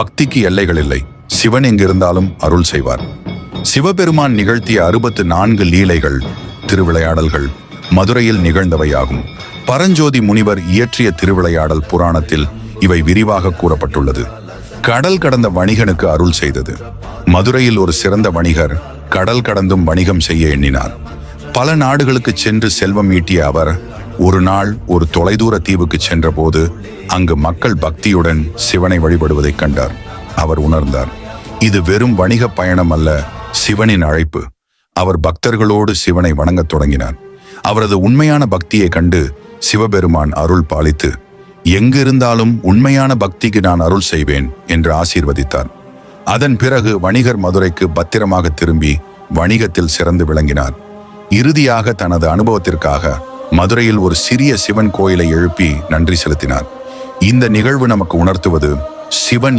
பக்திக்கு எல்லைகள் இல்லை. சிவன் எங்கிருந்தாலும் அருள் செய்வார். சிவபெருமான் நிகழ்த்திய 64 லீலைகள், திருவிளையாடல்கள் மதுரையில் நிகழ்ந்தவையாகும். பரஞ்சோதி முனிவர் இயற்றிய திருவிளையாடல் புராணத்தில் இவை விரிவாக கூறப்பட்டுள்ளது. கடல் கடந்த வணிகனுக்கு அருள் செய்தது. மதுரையில் ஒரு சிறந்த வணிகர் கடல் கடந்தும் வணிகம் செய்ய எண்ணினார். பல நாடுகளுக்கு சென்று செல்வம் ஈட்டிய அவர் ஒரு நாள் ஒரு தொலைதூர தீவுக்கு சென்றபோது அங்கு மக்கள் பக்தியுடன் சிவனை வழிபடுவதைக் கண்டார். அவர் உணர்ந்தார், இது வெறும் வணிக பயணம் அல்ல, சிவனின் அழைப்பு. அவர் பக்தர்களோடு சிவனை வணங்கத் தொடங்கினார். அவரது உண்மையான பக்தியை கண்டு சிவபெருமான் அருள் பாலித்து, எங்கிருந்தாலும் உண்மையான பக்திக்கு நான் அருள் செய்வேன் என்று ஆசீர்வதித்தார். அதன் பிறகு வணிகர் மதுரைக்கு பத்திரமாக திரும்பி வணிகத்தில் சிறந்து விளங்கினார். இறுதியாக தனது அனுபவத்திற்காக மதுரையில் ஒரு சிறிய சிவன் கோயிலை எழுப்பி நன்றி செலுத்தினார். இந்த நிகழ்வு நமக்கு உணர்த்துவது, சிவன்